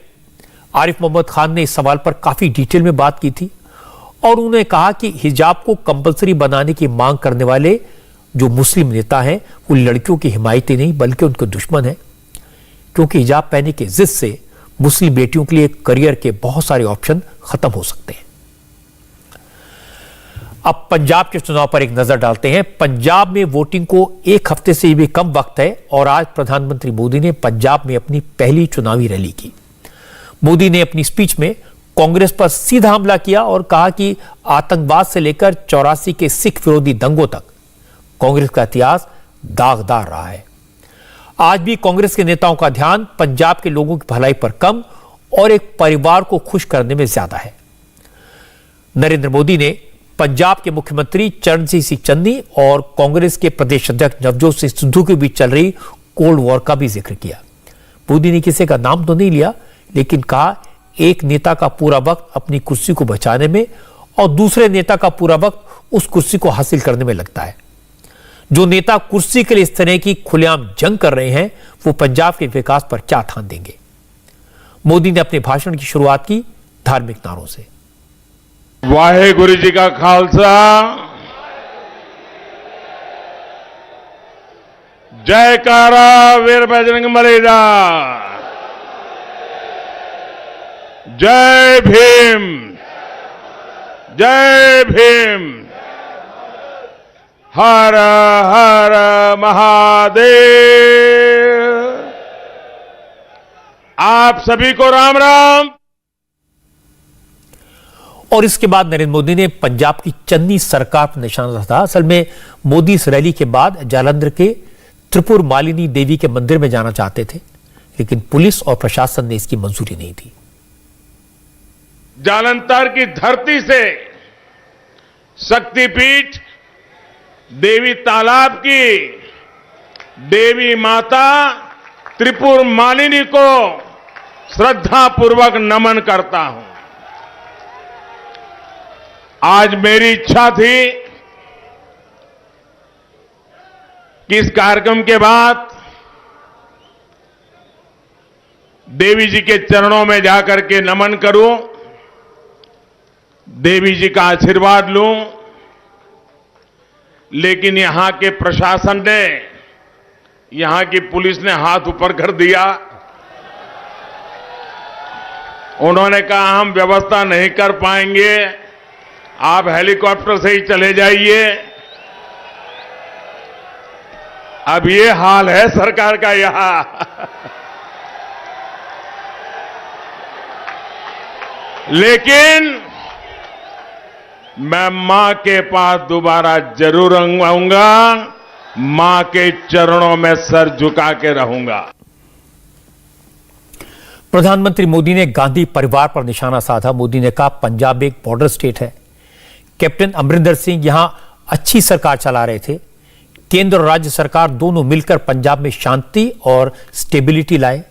आरिफ मोहम्मद खान ने इस सवाल पर काफी डिटेल में बात की थी और उन्होंने कहा कि हिजाब को कंपलसरी बनाने की मांग करने वाले जो मुस्लिम नेता हैं वो लड़कियों की हिमायती नहीं बल्कि उनके दुश्मन हैं, क्योंकि हिजाब पहनने की जिद से मुस्लिम बेटियों के लिए करियर के बहुत सारे ऑप्शन खत्म हो सकते हैं। अब पंजाब के चुनाव पर एक नजर डालते हैं। पंजाब में वोटिंग को एक हफ्ते से भी कम वक्त है और आज प्रधानमंत्री मोदी ने पंजाब में अपनी पहली चुनावी रैली की। मोदी ने अपनी स्पीच में कांग्रेस पर सीधा हमला किया और कहा कि आतंकवाद से लेकर 84 के सिख विरोधी दंगों तक कांग्रेस का इतिहास दागदार रहा है। आज भी कांग्रेस के नेताओं का ध्यान पंजाब के लोगों की भलाई पर कम और एक परिवार को खुश करने में ज्यादा है। नरेंद्र मोदी ने पंजाब के मुख्यमंत्री चरणजीत सिंह चन्नी और कांग्रेस के प्रदेश अध्यक्ष नवजोत सिंह सिद्धू के बीच चल रही कोल्ड वॉर का भी जिक्र किया। मोदी ने किसी का नाम तो नहीं लिया, लेकिन कहा एक नेता का पूरा वक्त अपनी कुर्सी को बचाने में और दूसरे नेता का पूरा वक्त उस कुर्सी को हासिल करने में लगता है। जो नेता कुर्सी के लिए इस तरह की खुलेआम जंग कर रहे हैं वो पंजाब के विकास पर क्या ठान देंगे। मोदी ने अपने भाषण की शुरुआत की धार्मिक नारों से। वाहेगुरु जी का खालसा, जयकारा वीर बजरंग बली दा, जय भीम, जय भीम, हर हर महादेव। आप सभी को राम राम। और इसके बाद नरेंद्र मोदी ने पंजाब की चन्नी सरकार पर निशाना साधा। असल में मोदी इस रैली के बाद जालंधर के त्रिपुर मालिनी देवी के मंदिर में जाना चाहते थे, लेकिन पुलिस और प्रशासन ने इसकी मंजूरी नहीं दी। जालंधर की धरती से शक्तिपीठ देवी तालाब की देवी माता त्रिपुर मालिनी को श्रद्धापूर्वक नमन करता हूं। आज मेरी इच्छा थी कि इस कार्यक्रम के बाद देवी जी के चरणों में जाकर के नमन करूं, देवी जी का आशीर्वाद लूं, लेकिन यहां के प्रशासन ने, यहां की पुलिस ने हाथ ऊपर कर दिया। उन्होंने कहा हम व्यवस्था नहीं कर पाएंगे, आप हेलीकॉप्टर से ही चले जाइए। अब ये हाल है सरकार का यहां। लेकिन मैं मां के पास दोबारा जरूर आऊंगा, मां के चरणों में सर झुका के रहूंगा। प्रधानमंत्री मोदी ने गांधी परिवार पर निशाना साधा। मोदी ने कहा पंजाब एक बॉर्डर स्टेट है। कैप्टन अमरिंदर सिंह यहां अच्छी सरकार चला रहे थे। केंद्र और राज्य सरकार दोनों मिलकर पंजाब में शांति और स्टेबिलिटी लाए,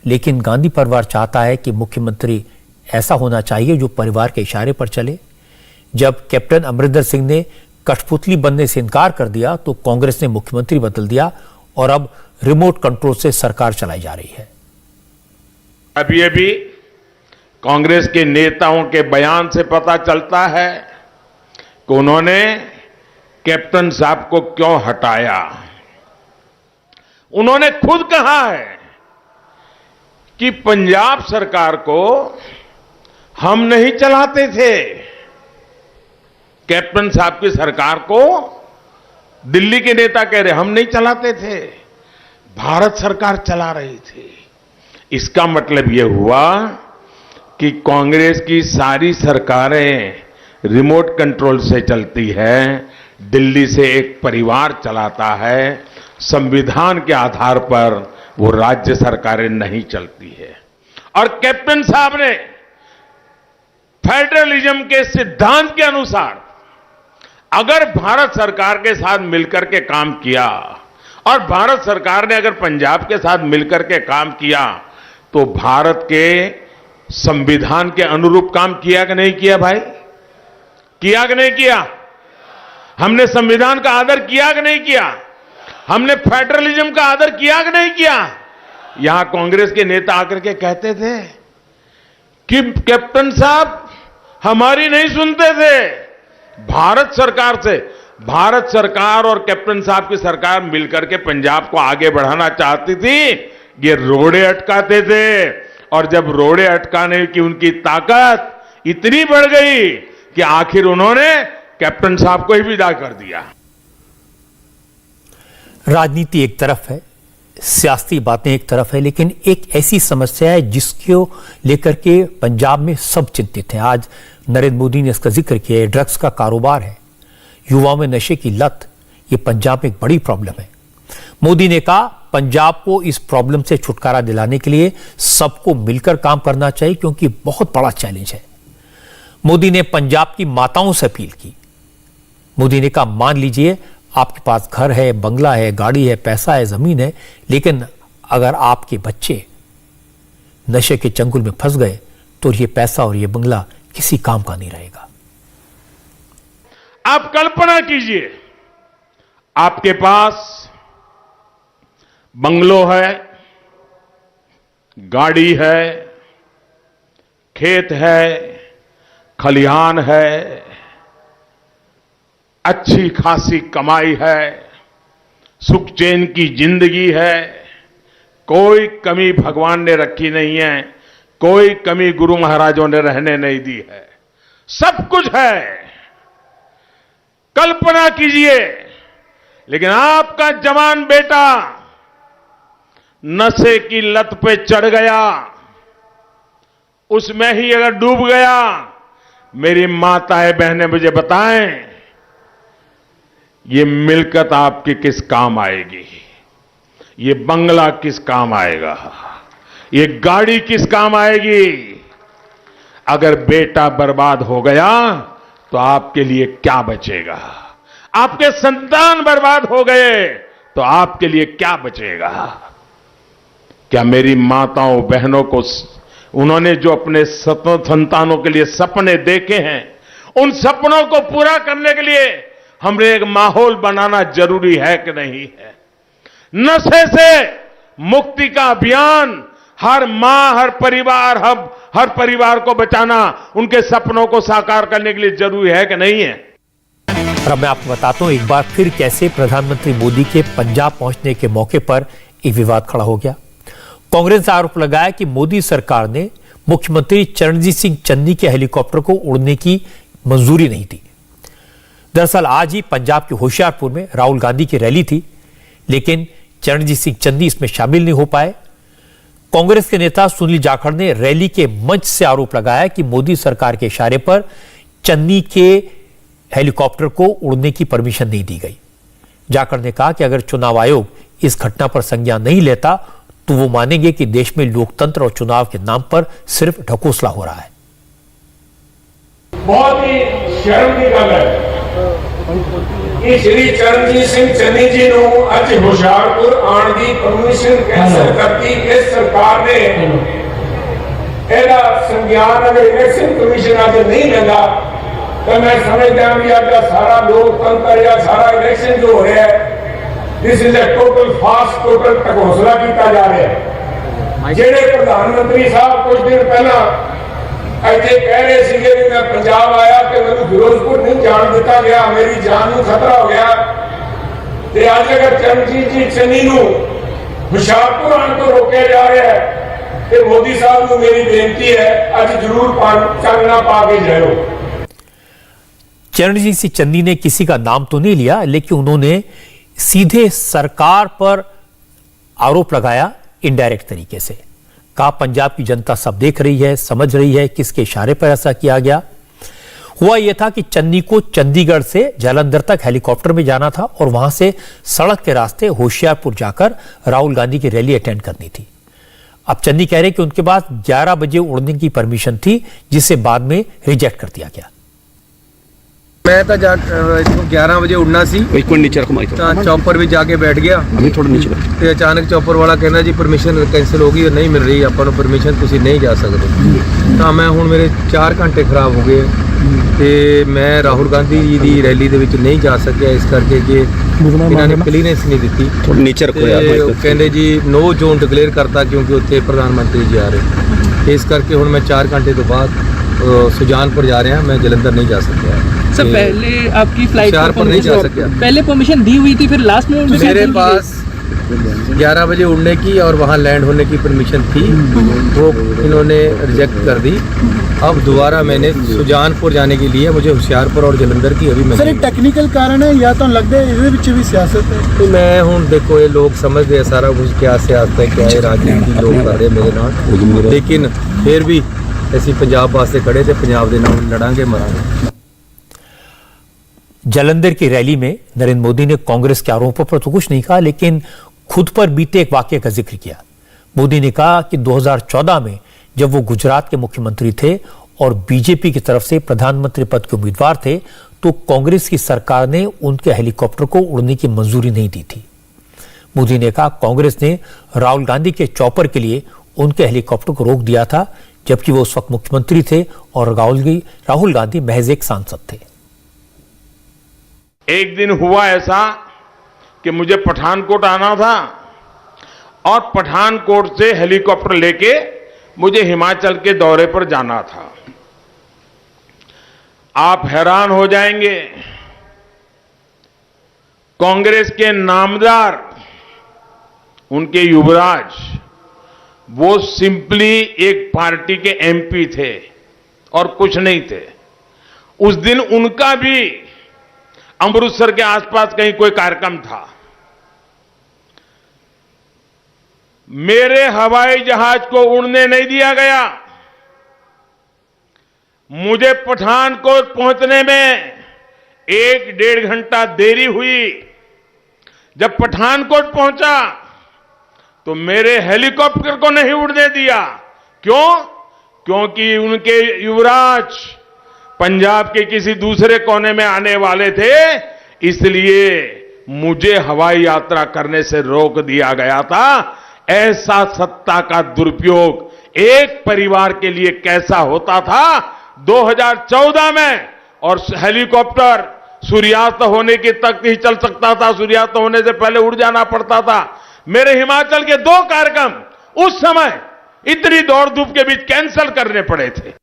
लेकिन गांधी परिवार चाहता है कि मुख्यमंत्री ऐसा होना चाहिए जो परिवार के इशारे पर चले। जब कैप्टन अमरिंदर सिंह ने कठपुतली बनने से इनकार कर दिया तो कांग्रेस ने मुख्यमंत्री बदल दिया और अब रिमोट कंट्रोल से सरकार चलाई जा रही है। अभी अभी कांग्रेस के नेताओं के बयान से पता चलता है कि उन्होंने कैप्टन साहब को क्यों हटाया। उन्होंने खुद कहा है कि पंजाब सरकार को हम नहीं चलाते थे, कैप्टन साहब की सरकार को दिल्ली के नेता कह रहे हम नहीं चलाते थे, भारत सरकार चला रही थी। इसका मतलब यह हुआ कि कांग्रेस की सारी सरकारें रिमोट कंट्रोल से चलती है, दिल्ली से एक परिवार चलाता है, संविधान के आधार पर वो राज्य सरकारें नहीं चलती है। और कैप्टन साहब ने फेडरलिज्म के सिद्धांत के अनुसार अगर भारत सरकार के साथ मिलकर के काम किया और भारत सरकार ने अगर पंजाब के साथ मिलकर के काम किया तो भारत के संविधान के अनुरूप काम किया कि नहीं किया भाई? किया कि नहीं किया? हमने संविधान का आदर किया कि नहीं किया? हमने फेडरलिज्म का आदर किया कि नहीं किया? यहां कांग्रेस के नेता आकर के कहते थे कि कैप्टन साहब हमारी नहीं सुनते थे। भारत सरकार से, भारत सरकार और कैप्टन साहब की सरकार मिलकर के पंजाब को आगे बढ़ाना चाहती थी, ये रोड़े अटकाते थे। और जब रोड़े अटकाने की उनकी ताकत इतनी बढ़ गई कि आखिर उन्होंने कैप्टन साहब को ही विदा कर दिया। राजनीति एक तरफ है, सियासी बातें एक तरफ है, लेकिन एक ऐसी समस्या है जिसको लेकर के पंजाब में सब चिंतित हैं। आज नरेंद्र मोदी ने इसका जिक्र किया है, ड्रग्स का कारोबार है, युवाओं में नशे की लत, ये पंजाब में एक बड़ी प्रॉब्लम है। मोदी ने कहा पंजाब को इस प्रॉब्लम से छुटकारा दिलाने के लिए सबको मिलकर काम करना चाहिए क्योंकि बहुत बड़ा चैलेंज है। मोदी ने पंजाब की माताओं से अपील की। मोदी ने कहा मान लीजिए आपके पास घर है, बंगला है, गाड़ी है, पैसा है, जमीन है, लेकिन अगर आपके बच्चे नशे के चंगुल में फंस गए तो ये पैसा और ये बंगला किसी काम का नहीं रहेगा। आप कल्पना कीजिए, आपके पास बंगलो है, गाड़ी है, खेत है, खलिहान है, अच्छी खासी कमाई है, सुख चैन की जिंदगी है, कोई कमी भगवान ने रखी नहीं है, कोई कमी गुरु महाराजों ने रहने नहीं दी है, सब कुछ है। कल्पना कीजिए, लेकिन आपका जवान बेटा नशे की लत पे चढ़ गया, उसमें ही अगर डूब गया, मेरी माताएं बहनें मुझे बताएं, ये मिलकत आपकी किस काम आएगी? ये बंगला किस काम आएगा? ये गाड़ी किस काम आएगी? अगर बेटा बर्बाद हो गया तो आपके लिए क्या बचेगा? आपके संतान बर्बाद हो गए तो आपके लिए क्या बचेगा? क्या मेरी माताओं बहनों को उन्होंने जो अपने संतानों के लिए सपने देखे हैं, उन सपनों को पूरा करने के लिए हमें एक माहौल बनाना जरूरी है कि नहीं है? नशे से मुक्ति का अभियान हर मां, हर परिवार को बचाना, उनके सपनों को साकार करने के लिए जरूरी है कि नहीं है? और अब मैं आपको बताता हूं एक बार फिर कैसे प्रधानमंत्री मोदी के पंजाब पहुंचने के मौके पर एक विवाद खड़ा हो गया। कांग्रेस ने आरोप लगाया कि मोदी सरकार ने मुख्यमंत्री चरणजीत सिंह चन्नी के हेलीकॉप्टर को उड़ने की मंजूरी नहीं दी। दरअसल आज ही पंजाब के होशियारपुर में राहुल गांधी की रैली थी, लेकिन चरणजीत सिंह चन्नी इसमें शामिल नहीं हो पाए। कांग्रेस के नेता सुनील जाखड़ ने रैली के मंच से आरोप लगाया कि मोदी सरकार के इशारे पर चन्नी के हेलीकॉप्टर को उड़ने की परमिशन नहीं दी गई। जाखड़ ने कहा कि अगर चुनाव आयोग इस घटना पर संज्ञान नहीं लेता तो वो मानेंगे कि देश में लोकतंत्र और चुनाव के नाम पर सिर्फ ढकोसला हो रहा है। बहुत ही शर्म की गल है कि श्री चरणजीत सिंह चन्नी जी ਨੂੰ ਅੱਜ ਹੁਸ਼ਿਆਰਪੁਰ ਆਉਣ ਦੀ ਪਰਮਿਸ਼ਨ ਕੈਂਸਲ ਕਰਤੀ। ਇਸ ਸਰਕਾਰ ਨੇ ਇਹਦਾ ਸੰਗਿਆਨ ਅਗਰ ਇਲੈਕਸ਼ਨ ਕਮਿਸ਼ਨ ਅੱਜ ਨਹੀਂ ਲੈਂਦਾ ਤਾਂ ਮੈਂ ਸਮਝਦਾ ਵੀ ਅੱਜ ਦਾ ਸਾਰਾ ਲੋਕਤੰਤਰ ਜਾਂ ਸਾਰਾ ਇਲੈਕਸ਼ਨ ਜੋ ਹੋ ਰਿਹਾ ਹੈ, ਦਿਸ ਇਜ਼ ਅ ਟੋਟਲ ਫਾਸਟ ਟੋਟਲ ਢਕੋਸਲਾ ਕੀਤਾ ਜਾ ਰਿਹਾ ਹੈ। ਜਿਹੜੇ ਪ੍ਰਧਾਨ ਮੰਤਰੀ ਸਾਹਿਬ ਕੁਝ ਦਿਨ ਪਹਿਲਾਂ ਇੱਥੇ ਕਹਿ ਰਹੇ ਸੀਗੇ ਵੀ ਮੈਂ ਪੰਜਾਬ ਆਇਆ ਤੇ ਮੈਨੂੰ ਫਿਰੋਜ਼ਪੁਰ ਨਹੀਂ ਜਾਣ ਦਿੱਤਾ ਗਿਆ, ਮੇਰੀ ਜਾਨ ਨੂੰ ਖਤਰਾ ਹੋ ਗਿਆ, ਤੇ ਅੱਜ ਅਗਰ ਚਰਨਜੀਤ ਜੀ ਚੰਨੀ ਨੂੰ ਹੁਸ਼ਿਆਰਪੁਰ ਆਉਣ ਤੋਂ ਰੋਕਿਆ ਜਾ ਰਿਹਾ ਹੈ ਤੇ ਮੋਦੀ ਸਾਹਿਬ ਨੂੰ ਮੇਰੀ ਬੇਨਤੀ ਹੈ ਅੱਜ ਜ਼ਰੂਰ ਚਾਨਣਾ ਪਾ ਕੇ ਜਾਇਓ। चरणजीत सिंह चन्नी ने किसी का नाम तो नहीं लिया, लेकिन उन्होंने सीधे सरकार पर आरोप लगाया इनडायरेक्ट तरीके से। कहा पंजाब की जनता सब देख रही है, समझ रही है किसके इशारे पर ऐसा किया गया। हुआ यह था कि चन्नी को चंडीगढ़ से जालंधर तक हेलीकॉप्टर में जाना था और वहां से सड़क के रास्ते होशियारपुर जाकर राहुल गांधी की रैली अटेंड करनी थी। अब चन्नी कह रहे कि उनके पास 11 बजे उड़ने की परमिशन थी, जिसे बाद में रिजेक्ट कर दिया गया। मैं तो 11 बजे उड़ना सी, चौपर भी जाके बैठ गया, तो अचानक चौपर वाला कहना जी परमिशन कैंसिल हो गई और नहीं मिल रही अपन परमिशन, तुसी नहीं जा सकते। तो मैं हुण मेरे 4 घंटे खराब हो गए ਤੇ मैं राहुल गांधी जी ਦੀ ਰੈਲੀ ਦੇ ਵਿੱਚ ਨਹੀਂ ਜਾ ਸਕਿਆ, ਇਸ ਕਰਕੇ ਕਿ ਇਹਨਾਂ ਨੇ ਕਲੀਅਰੈਂਸ ਨਹੀਂ ਦਿੱਤੀ। ਨੀਚੇ ਰੱਖੋ ਯਾਰ, ਕਹਿੰਦੇ ਜੀ ਨੋ ਜ਼ੋਨ ਡਿਕਲੇਅਰ ਕਰਤਾ ਕਿਉਂਕਿ ਉੱਥੇ ਪ੍ਰਧਾਨ ਮੰਤਰੀ ਜੀ ਆ ਰਹੇ। ਇਸ ਕਰਕੇ ਹੁਣ ਮੈਂ 4 घंटे तो बाद सुजानपुर जा रहे हैं, मैं जलंधर नहीं जा सकिया। सर पहले आपकी फ्लाइट पर नहीं जा सकिया, पहले परमिशन दी हुई थी, फिर लास्ट में मेरे पास 11 बजे उड़ने की और वहाँ लैंड होने की परमिशन थी, वो इन्होंने रिजेक्ट कर दी। अब दोबारा मैंने सुजानपुर जाने के लिए मुझे होशियारपुर और जलंधर की अभी मैं सर एक टेक्निकल कारण है या तो लगता है ਇਹਦੇ ਵਿੱਚ ਵੀ सियासत है? तो मैं हूँ देखो ये लोग समझते हैं सारा कुछ क्या सियासत है क्या है, राजनीति लोग कर रहे मेरे नाल, लेकिन फिर भी ਅਸੀਂ पंजाब वास्ते खड़े थे, पंजाब के नाम लड़ांगे मरांगे। जालंधर की रैली में नरेंद्र मोदी ने कांग्रेस के आरोपों पर तो कुछ नहीं कहा, लेकिन खुद पर बीते एक वाकये का जिक्र किया। मोदी ने कहा कि 2014 में जब वो गुजरात के मुख्यमंत्री थे और बीजेपी की तरफ से प्रधानमंत्री पद के उम्मीदवार थे, तो कांग्रेस की सरकार ने उनके हेलीकॉप्टर को उड़ने की मंजूरी नहीं दी थी। मोदी ने कहा कांग्रेस ने राहुल गांधी के चॉपर के लिए उनके हेलीकॉप्टर को रोक दिया था, जबकि वो उस वक्त मुख्यमंत्री थे और राहुल गांधी महज एक सांसद थे। एक दिन हुआ ऐसा कि मुझे पठानकोट आना था और पठानकोट से हेलीकॉप्टर लेके मुझे हिमाचल के दौरे पर जाना था। आप हैरान हो जाएंगे, कांग्रेस के नामदार उनके युवराज, वो सिंपली एक पार्टी के एमपी थे और कुछ नहीं थे। उस दिन उनका भी अमृतसर के आसपास कहीं कोई कार्यक्रम था। मेरे हवाई जहाज को उड़ने नहीं दिया गया। मुझे पठानकोट पहुंचने में 1-1.5 घंटा देरी हुई। जब पठानकोट पहुंचा तो मेरे हेलीकॉप्टर को नहीं उड़ने दिया। क्यों? क्योंकि उनके युवराज पंजाब के किसी दूसरे कोने में आने वाले थे, इसलिए मुझे हवाई यात्रा करने से रोक दिया गया था। ऐसा सत्ता का दुरुपयोग एक परिवार के लिए कैसा होता था 2014 में। और हेलीकॉप्टर सूर्यास्त होने की तक ही चल सकता था, सूर्यास्त होने से पहले उड़ जाना पड़ता था। मेरे हिमाचल के 2 कार्यक्रम उस समय इतनी दौड़ धूप के बीच कैंसिल करने पड़े थे।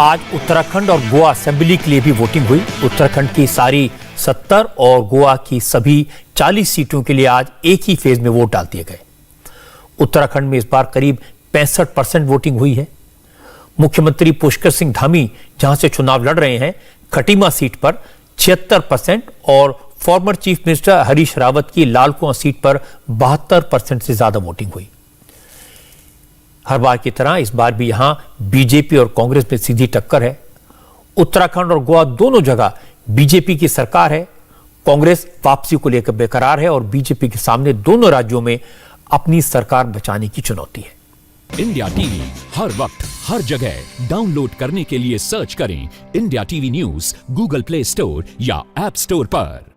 आज उत्तराखंड और गोवा असेंबली के लिए भी वोटिंग हुई। उत्तराखंड की सारी 70 और गोवा की सभी 40 सीटों के लिए आज एक ही फेज में वोट डाल दिए गए। उत्तराखंड में इस बार करीब 65% वोटिंग हुई है। मुख्यमंत्री पुष्कर सिंह धामी जहां से चुनाव लड़ रहे हैं, खटीमा सीट पर 76% और former chief minister Harish Rawat की लालकुआं सीट पर 72% से ज्यादा वोटिंग हुई। हर बार की तरह इस बार भी यहां बीजेपी और कांग्रेस में सीधी टक्कर है। उत्तराखंड और गोवा दोनों जगह बीजेपी की सरकार है। कांग्रेस वापसी को लेकर बेकरार है और बीजेपी के सामने दोनों राज्यों में अपनी सरकार बचाने की चुनौती है। इंडिया टीवी हर वक्त हर जगह डाउनलोड करने के लिए सर्च करें India TV news Google play store या ऐप स्टोर पर।